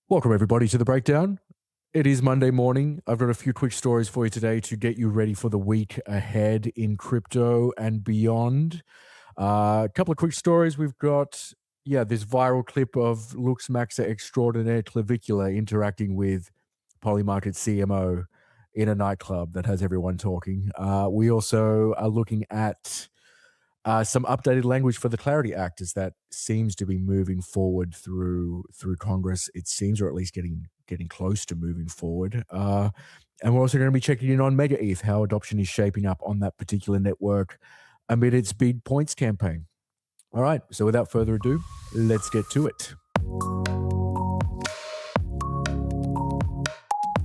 Welcome, everybody, to The Breakdown. It is Monday morning. I've got a few quick stories for you today to get you ready for the week ahead in crypto and beyond. A couple of quick stories. We've got, this viral clip of Lux Maxa extraordinaire Clavicular interacting with Polymarket CMO in a nightclub that has everyone talking. We also are looking at some updated language for the Clarity Act, as that seems to be moving forward through Congress. It seems, or at least getting close to moving forward. And we're also going to be checking in on MegaETH, how adoption is shaping up on that particular network amid its big points campaign. All right, so without further ado, let's get to it.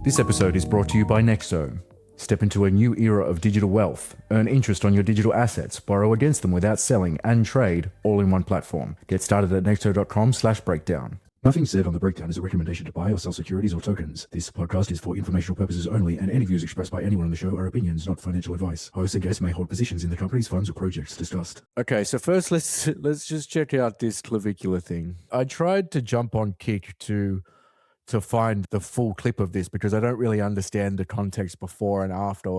This episode is brought to you by Nexo. Step into a new era of digital wealth. Earn interest on your digital assets, borrow against them without selling, and trade all in one platform. Get started at nexo.com/breakdown. Nothing said on The Breakdown is a recommendation to buy or sell securities or tokens. This podcast is for informational purposes only, and any views expressed by anyone on the show are opinions, not financial advice. Hosts and guests may hold positions in the company's funds or projects discussed. Okay, so first let's just check out this clavicular thing. I tried to jump on Kick to find the full clip of this because I don't really understand the context before and after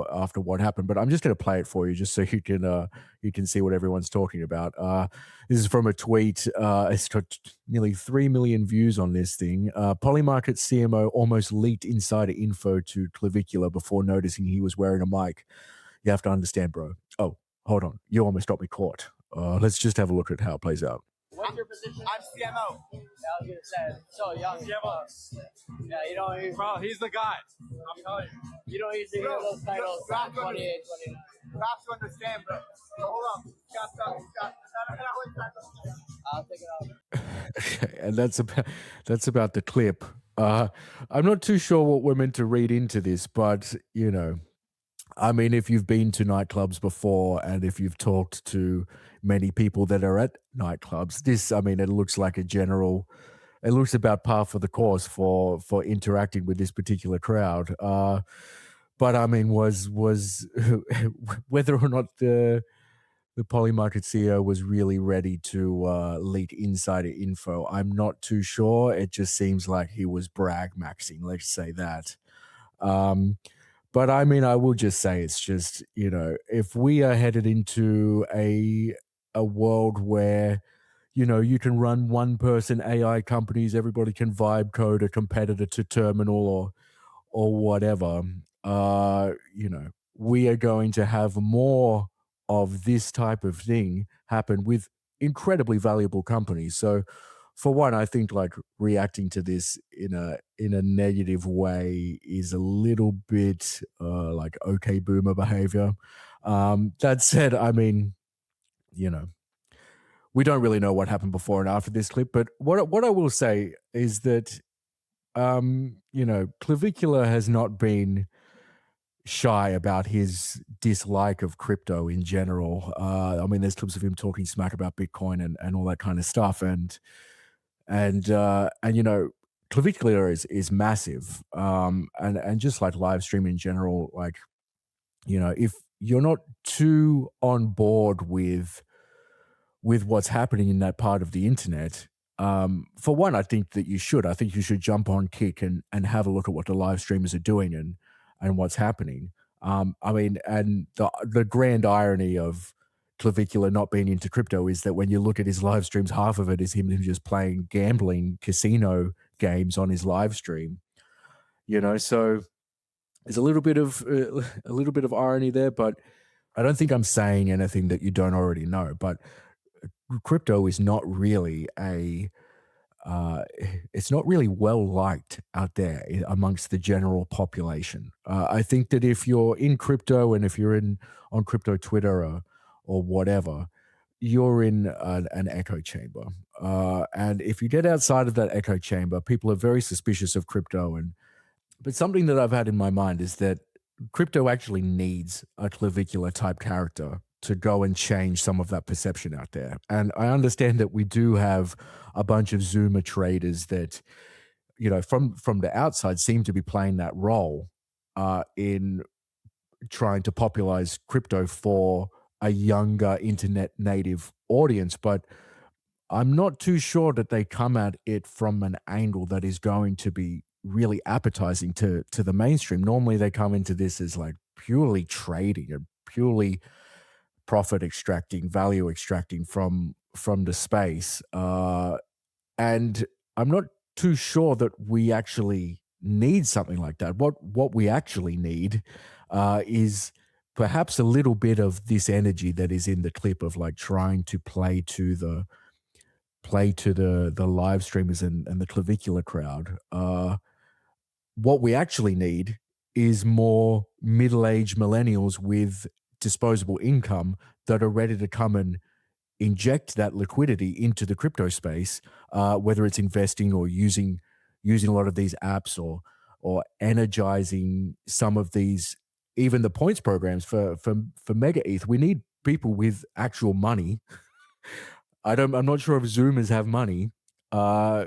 what happened. But I'm just going to play it for you just so you can see what everyone's talking about. This is from a tweet. It's got nearly 3 million views on this thing. Polymarket CMO almost leaked insider info to Clavicular before noticing he was wearing a mic. You have to understand, bro. Oh, hold on. You almost got me caught. Let's just have a look at how it plays out. What's your position? I'm CMO. Yeah, I was gonna say, so young. CMO. Yeah, you don't. Bro, he's the guy. I'm telling you. You don't usually hear those titles. 28, 29. You have to understand, bro. So hold on. I'll take it out. And that's about the clip. I'm not too sure what we're meant to read into this, but I mean, if you've been to nightclubs before and if you've talked to many people that are at nightclubs, it looks like it looks about par for the course for interacting with this particular crowd. But I mean, was whether or not the Polymarket CEO was really ready to leak insider info, I'm not too sure. It just seems like he was brag maxing, let's say that. But I mean, I will just say it's just, if we are headed into a world where, you can run one-person AI companies, everybody can vibe code a competitor to terminal or whatever, we are going to have more of this type of thing happen with incredibly valuable companies. So for one, I think like reacting to this in a negative way is a little bit like okay boomer behavior. That said, I mean, we don't really know what happened before and after this clip, but what I will say is that Clavicular has not been shy about his dislike of crypto in general. I mean, there's clips of him talking smack about Bitcoin and all that kind of stuff, and Clavicular is massive, and just like live streaming in general, like if you're not too on board with what's happening in that part of the internet, for one, I think you should jump on Kick and have a look at what the live streamers are doing and what's happening. I mean, and the grand irony of Clavicular not being into crypto is that when you look at his live streams, half of it is him just playing gambling casino games on his live stream. So there's a little bit of irony there, but I don't think I'm saying anything that you don't already know. But crypto is not really it's not really well liked out there amongst the general population. I think that if you're in crypto and if you're on crypto Twitter or whatever, you're in an echo chamber. And if you get outside of that echo chamber, people are very suspicious of crypto. But something that I've had in my mind is that crypto actually needs a Clavicular type character to go and change some of that perception out there. And I understand that we do have a bunch of Zoomer traders that, from the outside seem to be playing that role in trying to popularize crypto for a younger internet native audience. But I'm not too sure that they come at it from an angle that is going to be really appetizing to the mainstream. Normally, they come into this as like purely trading and purely profit extracting, value extracting from the space. And I'm not too sure that we actually need something like that. What we actually need is perhaps a little bit of this energy that is in the clip of like trying to play to the live streamers and the clavicular crowd. What we actually need is more middle-aged millennials with disposable income that are ready to come and inject that liquidity into the crypto space, whether it's investing or using a lot of these apps or energizing some of these, even the points programs for MegaETH. We need people with actual money. I'm not sure if Zoomers have money. Uh,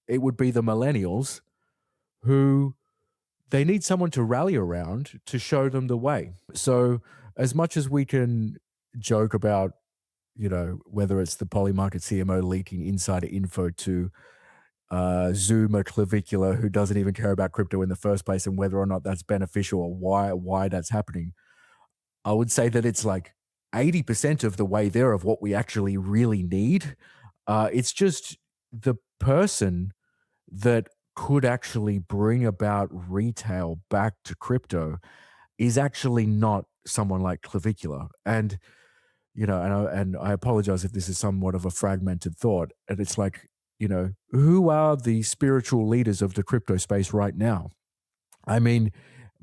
it would be the millennials who they need someone to rally around to show them the way. So as much as we can joke about, whether it's the Polymarket CMO leaking insider info to Zoom or Clavicular, who doesn't even care about crypto in the first place, and whether or not that's beneficial or why that's happening, I would say that it's like 80% of the way there of what we actually really need. It's just the person that could actually bring about retail back to crypto is actually not someone like Clavicular. And and I apologize if this is somewhat of a fragmented thought. And it's like, who are the spiritual leaders of the crypto space right now? I mean,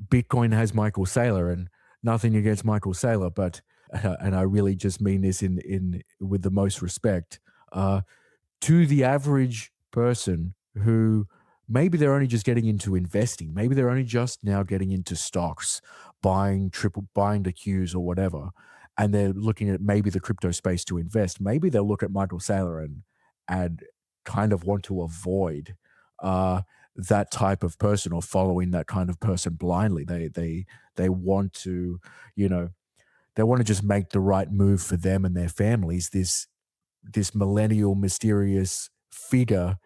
Bitcoin has Michael Saylor, and nothing against Michael Saylor, but and I really just mean this in with the most respect. To the average person who maybe they're only just getting into investing, maybe they're only just now getting into stocks, buying the Qs or whatever, and they're looking at maybe the crypto space to invest. Maybe they'll look at Michael Saylor and kind of want to avoid that type of person or following that kind of person blindly. They want to, they want to just make the right move for them and their families. This millennial mysterious figure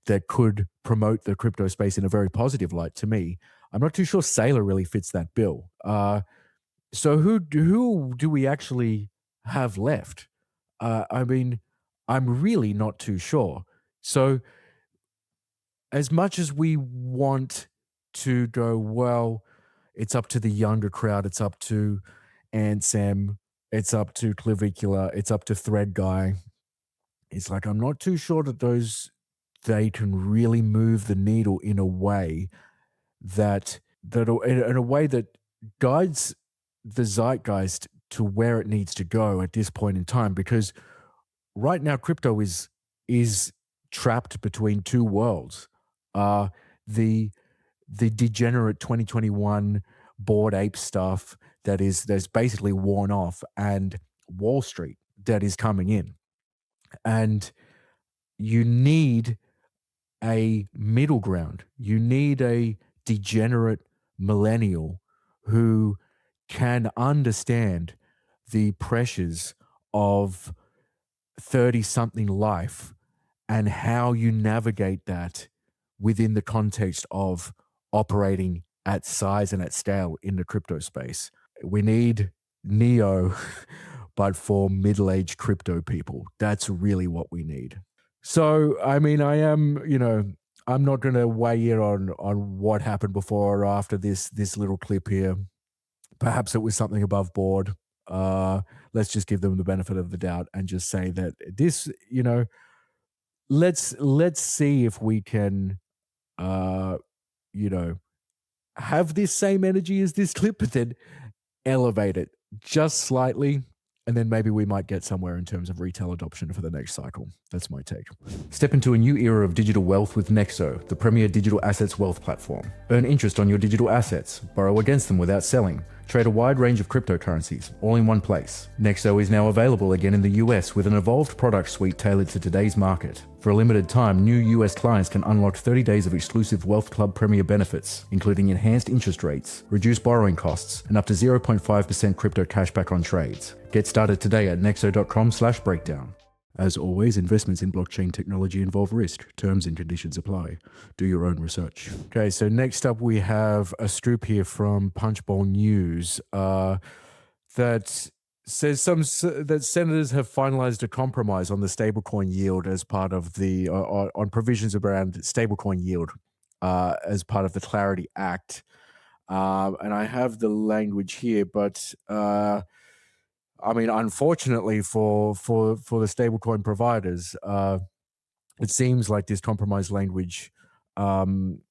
that could promote the crypto space in a very positive light. To me, I'm not too sure Saylor really fits that bill. So who do we actually have left? I mean, I'm really not too sure. So as much as we want to go, well, it's up to the younger crowd, it's up to Ansem, it's up to Clavicular, it's up to Thread Guy. It's like I'm not too sure that they can really move the needle in a way in a way that guides the zeitgeist to where it needs to go at this point in time. Because right now, crypto is trapped between two worlds. The degenerate 2021 Bored Ape stuff that's basically worn off, and Wall Street that is coming in. And you need a middle ground. You need a degenerate millennial who can understand the pressures of 30-something life and how you navigate that within the context of operating at size and at scale in the crypto space. We need Neo, but for middle-aged crypto people. That's really what we need. So, I mean, I'm not going to weigh in on what happened before or after this little clip here. Perhaps it was something above board. Let's just give them the benefit of the doubt and just say that this, let's see if we can, you know, have this same energy as this clip, but then elevate it just slightly. And then maybe we might get somewhere in terms of retail adoption for the next cycle. That's my take. Step into a new era of digital wealth with Nexo, the premier digital assets wealth platform. Earn interest on your digital assets, borrow against them without selling, trade a wide range of cryptocurrencies, all in one place. Nexo is now available again in the US with an evolved product suite tailored to today's market. For a limited time, new US clients can unlock 30 days of exclusive Wealth Club Premier benefits, including enhanced interest rates, reduced borrowing costs, and up to 0.5% crypto cashback on trades. Get started today at nexo.com/breakdown. As always, investments in blockchain technology involve risk. Terms and conditions apply. Do your own research. Okay, so next up we have a scoop here from Punchbowl News that says that senators have finalized a compromise on the stablecoin yield as part of the on provisions around stablecoin yield as part of the Clarity Act. And I have the language here, but I mean, unfortunately for the stablecoin providers, it seems like this compromise language um,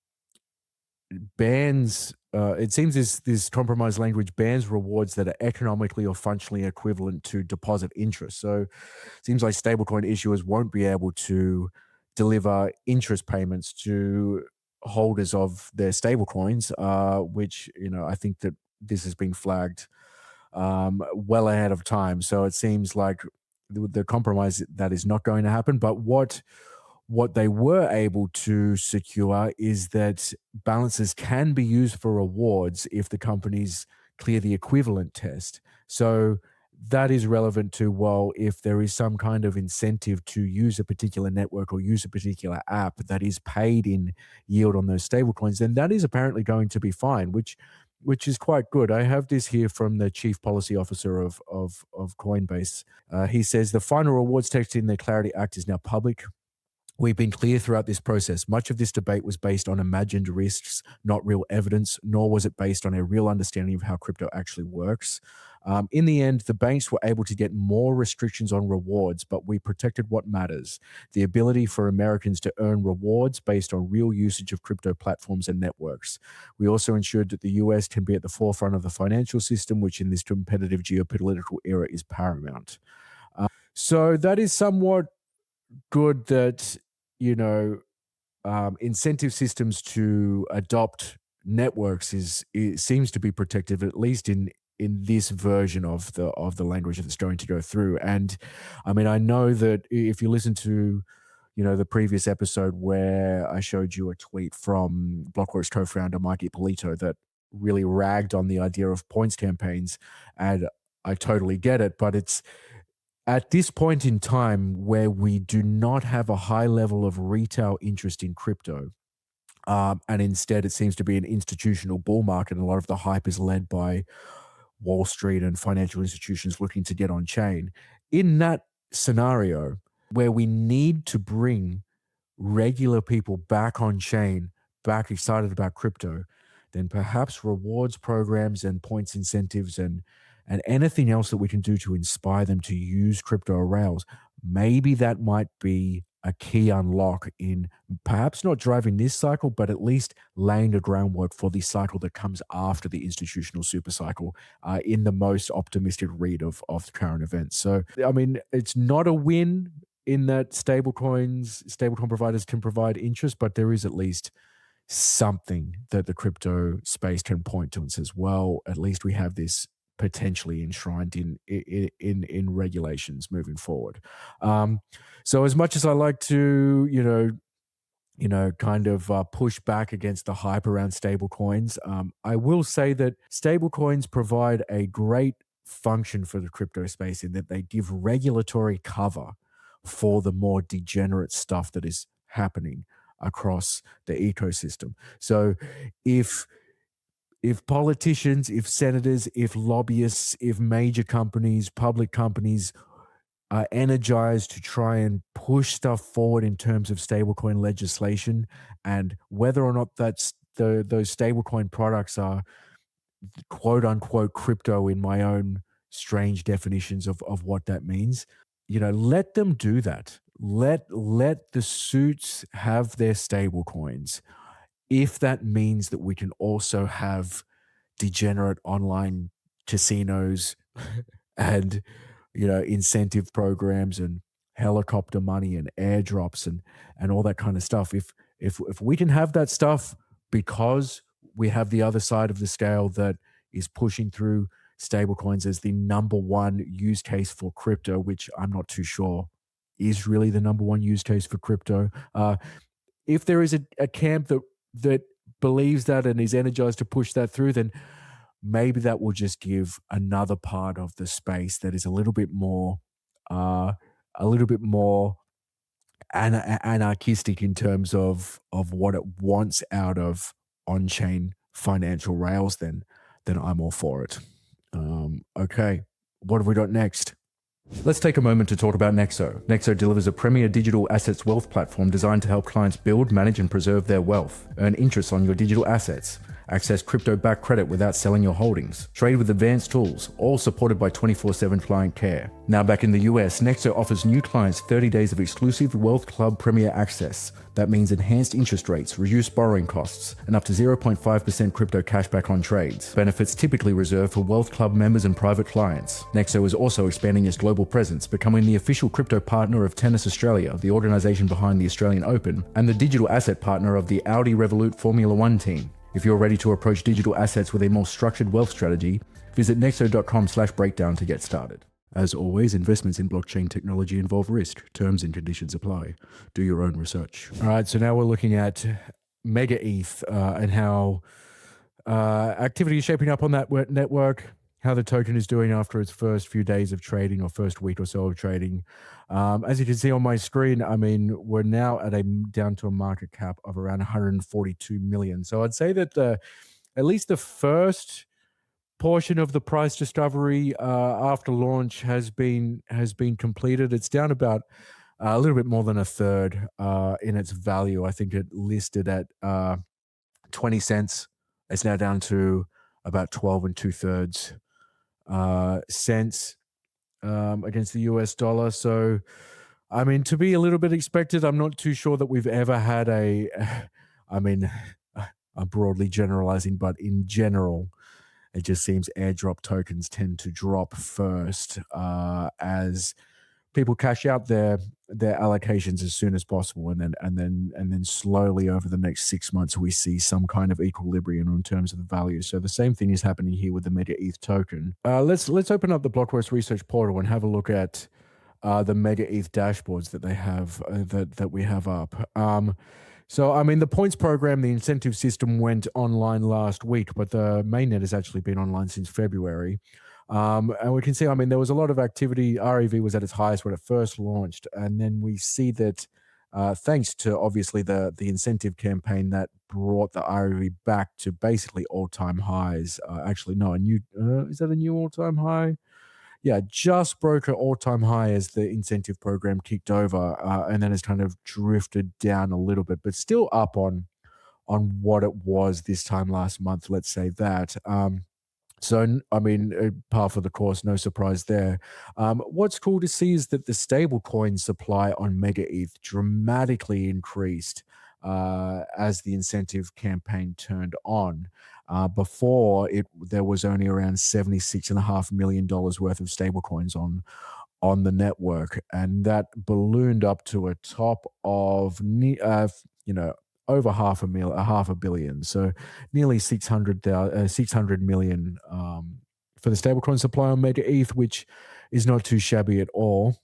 bans. It seems this compromise language bans rewards that are economically or functionally equivalent to deposit interest. So, it seems like stablecoin issuers won't be able to deliver interest payments to holders of their stablecoins, which I think that this has been flagged well ahead of time. So it seems like the compromise that is not going to happen. But what they were able to secure is that balances can be used for rewards if the companies clear the equivalent test. So that is relevant to, well, if there is some kind of incentive to use a particular network or use a particular app that is paid in yield on those stablecoins, then that is apparently going to be fine, which is quite good. I have this here from the chief policy officer of Coinbase. He says the final rewards text in the Clarity Act is now public. We've been clear throughout this process. Much of this debate was based on imagined risks, not real evidence, nor was it based on a real understanding of how crypto actually works. In the end, the banks were able to get more restrictions on rewards, but we protected what matters: the ability for Americans to earn rewards based on real usage of crypto platforms and networks. We also ensured that the US can be at the forefront of the financial system, which in this competitive geopolitical era is paramount. So that is somewhat good that incentive systems to adopt networks it seems to be protective, at least in this version of the language that's going to go through. And I mean, I know that if you listen to the previous episode where I showed you a tweet from Blockworks co-founder Mikey Polito that really ragged on the idea of points campaigns, and I totally get it, but it's at this point in time where we do not have a high level of retail interest in crypto, and instead it seems to be an institutional bull market, and a lot of the hype is led by Wall Street and financial institutions looking to get on chain. In that scenario, where we need to bring regular people back on chain, back excited about crypto, then perhaps rewards programs and points incentives and anything else that we can do to inspire them to use crypto rails, maybe that might be a key unlock in perhaps not driving this cycle, but at least laying the groundwork for the cycle that comes after the institutional super cycle, in the most optimistic read of the current events. So, I mean, it's not a win in that stablecoin providers can provide interest, but there is at least something that the crypto space can point to and says, well, at least we have this potentially enshrined in regulations moving forward. So as much as I like to, kind of push back against the hype around stablecoins, I will say that stablecoins provide a great function for the crypto space in that they give regulatory cover for the more degenerate stuff that is happening across the ecosystem. So if politicians, if senators, if lobbyists, if major companies, public companies are energized to try and push stuff forward in terms of stablecoin legislation, and whether or not those stablecoin products are quote unquote crypto in my own strange definitions of what that means, let them do that. Let the suits have their stablecoins. If that means that we can also have degenerate online casinos and incentive programs and helicopter money and airdrops and all that kind of stuff, if we can have that stuff because we have the other side of the scale that is pushing through stablecoins as the number one use case for crypto, which I'm not too sure is really the number one use case for crypto. If there is a camp that believes that and is energized to push that through, then maybe that will just give another part of the space that is a little bit more a little bit more anarchistic in terms of what it wants out of on-chain financial rails, then I'm all for it. Okay, what have we got next? Let's take a moment to talk about Nexo. Nexo delivers a premier digital assets wealth platform designed to help clients build, manage, and preserve their wealth, earn interest on your digital assets, access crypto-backed credit without selling your holdings, trade with advanced tools, all supported by 24/7 client care. Now back in the US, Nexo offers new clients 30 days of exclusive Wealth Club Premier access. That means enhanced interest rates, reduced borrowing costs, and up to 0.5% crypto cashback on trades. Benefits typically reserved for Wealth Club members and private clients. Nexo is also expanding its global presence, becoming the official crypto partner of Tennis Australia, the organisation behind the Australian Open, and the digital asset partner of the Audi Revolut Formula One team. If you're ready to approach digital assets with a more structured wealth strategy, visit nexo.com/breakdown to get started. As always, investments in blockchain technology involve risk. Terms and conditions apply. Do your own research. All right, so now we're looking at MegaETH and how activity is shaping up on that network, how the token is doing after its first few days of trading or first week or so of trading. As you can see on my screen, I mean, we're now down to a market cap of around 142 million. So I'd say that at least the first portion of the price discovery after launch has been completed. It's down about a little bit more than a third in its value. I think it listed at 20 cents. It's now down to about 12 and 2/3 cents against the US dollar. So, I mean, to be a little bit expected, I'm not too sure that we've ever had I mean, I'm broadly generalizing, but in general, it just seems airdrop tokens tend to drop first as people cash out their allocations as soon as possible, and then slowly over the next 6 months we see some kind of equilibrium in terms of the value. So the same thing is happening here with the MegaETH token. Let's open up the Blockworks research portal and have a look at the MegaETH dashboards that they have that we have up. So, I mean, the points program, the incentive system went online last week, but the mainnet has actually been online since February. And we can see, I mean, there was a lot of activity. REV was at its highest when it first launched. And then we see that thanks to obviously the incentive campaign that brought the REV back to basically all-time highs. Actually, no, is that a new all-time high? Yeah, just broke an all-time high as the incentive program kicked over, and then has kind of drifted down a little bit, but still up on what it was this time last month. Let's say that. So, I mean, par for the course, no surprise there. What's cool to see is that the stablecoin supply on MegaETH dramatically increased as the incentive campaign turned on. Before there was only around $76.5 million worth of stablecoins on the network, and that ballooned up to a top of over half a billion. So nearly 600 million for the stablecoin supply on MegaETH, which is not too shabby at all.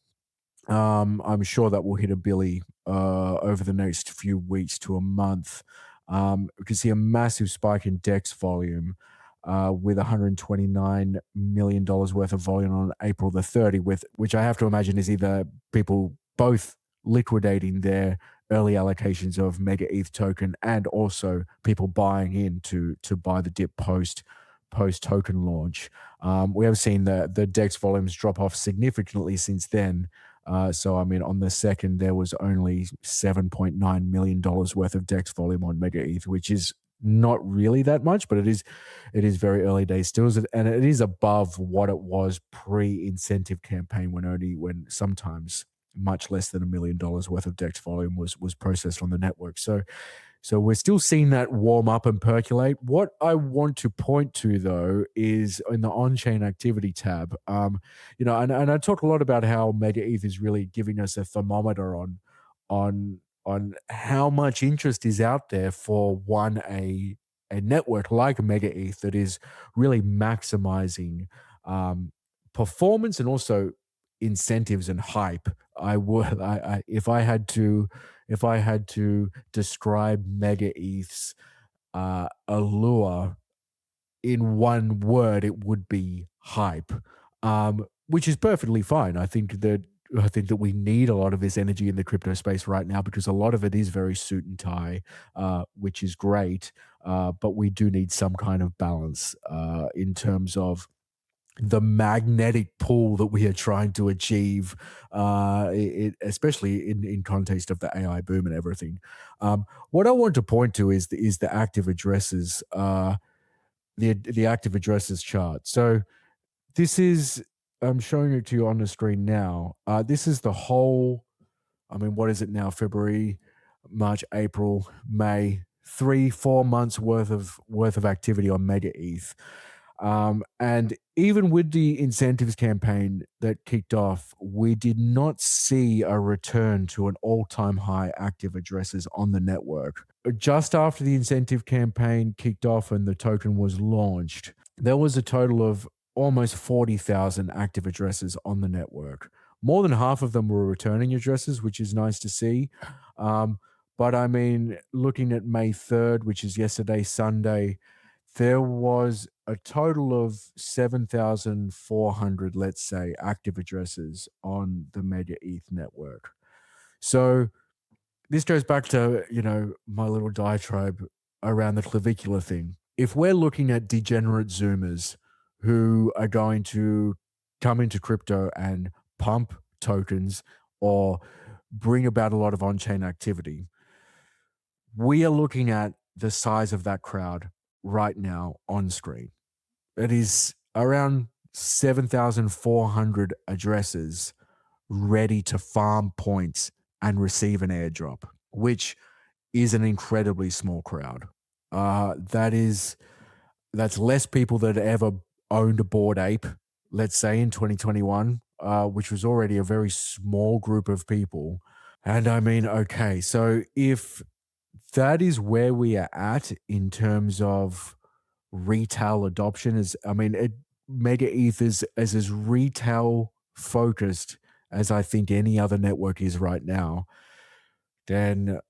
I'm sure that will hit a billy over the next few weeks to a month. We can see a massive spike in DEX volume with $129 million worth of volume on April the 30th, which I have to imagine is either people both liquidating their early allocations of MegaETH token and also people buying in to buy the dip post token launch. We have seen the DEX volumes drop off significantly since then. So, I mean, on the second, there was only $7.9 million worth of DEX volume on MegaETH, which is not really that much, but it is very early days still, and it is above what it was pre-incentive campaign when sometimes much less than $1 million worth of DEX volume was processed on the network. So we're still seeing that warm up and percolate. What I want to point to, though, is in the on-chain activity tab. And I talk a lot about how MegaETH is really giving us a thermometer on how much interest is out there for a network like MegaETH that is really maximizing performance and also incentives and hype. If I had to describe MegaETH's allure in one word, it would be hype, which is perfectly fine. I think that I think that we need a lot of this energy in the crypto space right now because a lot of it is very suit and tie, which is great. But we do need some kind of balance in terms of the magnetic pull that we are trying to achieve, especially in context of the AI boom and everything. What I want to point to is the active addresses, the active addresses chart. So this is, I'm showing it to you on the screen now. This is the whole, I mean, what is it now? February, March, April, May, 3-4 months worth of activity on MegaETH. And even with the incentives campaign that kicked off, we did not see a return to an all-time high active addresses on the network. Just after the incentive campaign kicked off and the token was launched, there was a total of almost 40,000 active addresses on the network. More than half of them were returning addresses, which is nice to see. But I mean, looking at May 3rd, which is yesterday, Sunday, there was a total of 7,400, let's say, active addresses on the MegaETH network. So this goes back to, my little diatribe around the clavicular thing. If we're looking at degenerate Zoomers who are going to come into crypto and pump tokens or bring about a lot of on-chain activity, we are looking at the size of that crowd right now on screen. It is around 7,400 addresses ready to farm points and receive an airdrop, which is an incredibly small crowd. That's less people that ever owned a Bored Ape, let's say in 2021, which was already a very small group of people. And I mean, okay, so if that is where we are at in terms of retail adoption, MegaETH is as retail focused as I think any other network is right now, then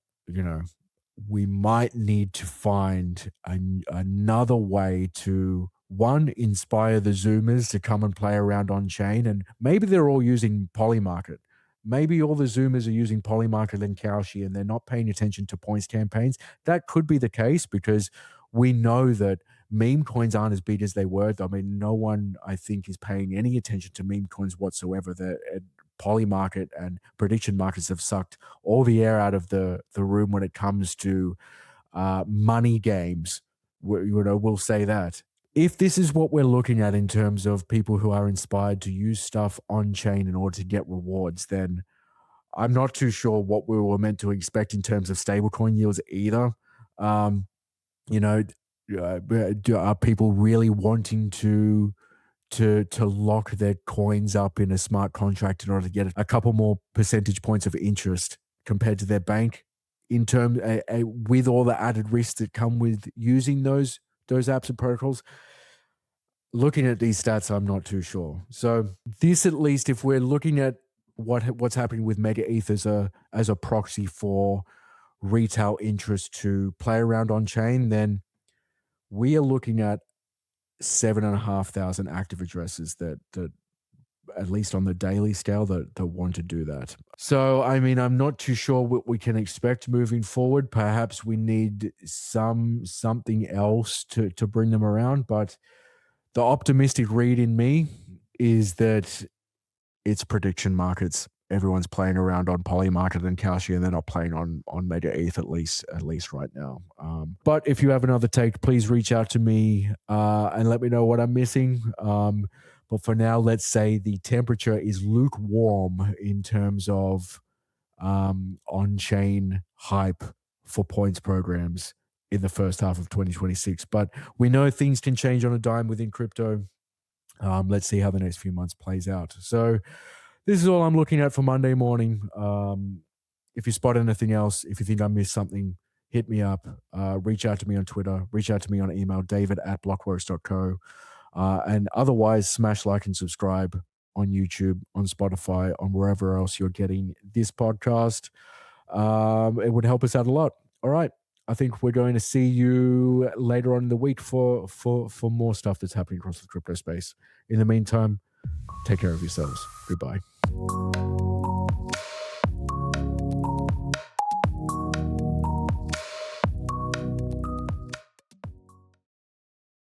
we might need to find another way to, one, inspire the Zoomers to come and play around on chain. And maybe they're all using Polymarket. Maybe all the Zoomers are using Polymarket and Cowshy and they're not paying attention to points campaigns. That could be the case because we know that meme coins aren't as big as they were. I mean, no one, I think, is paying any attention to meme coins whatsoever. Polymarket and prediction markets have sucked all the air out of the room when it comes to money games. We'll say that. If this is what we're looking at in terms of people who are inspired to use stuff on chain in order to get rewards, then I'm not too sure what we were meant to expect in terms of stablecoin yields either. Are people really wanting to lock their coins up in a smart contract in order to get a couple more percentage points of interest compared to their bank, in terms with all the added risks that come with using those apps and protocols? Looking at these stats, I'm not too sure. So this, at least, if we're looking at what's happening with MegaETH as a proxy for retail interest to play around on chain, then we are looking at 7,500 active addresses that at least on the daily scale that want to do that. So I mean, I'm not too sure what we can expect moving forward. Perhaps we need something else to bring them around, but the optimistic read in me is that it's prediction markets. Everyone's playing around on Polymarket and Cowshy, and they're not playing on MegaETH at least right now. But if you have another take, please reach out to me and let me know what I'm missing. But for now, let's say the temperature is lukewarm in terms of on-chain hype for points programs in the first half of 2026. But we know things can change on a dime within crypto. Let's see how the next few months plays out. So this is all I'm looking at for Monday morning. If you spot anything else, if you think I missed something, hit me up. Reach out to me on Twitter. Reach out to me on email, david@blockworks.co. And otherwise, smash like and subscribe on YouTube, on Spotify, on wherever else you're getting this podcast. It would help us out a lot. All right. I think we're going to see you later on in the week for more stuff that's happening across the crypto space. In the meantime, take care of yourselves. Goodbye.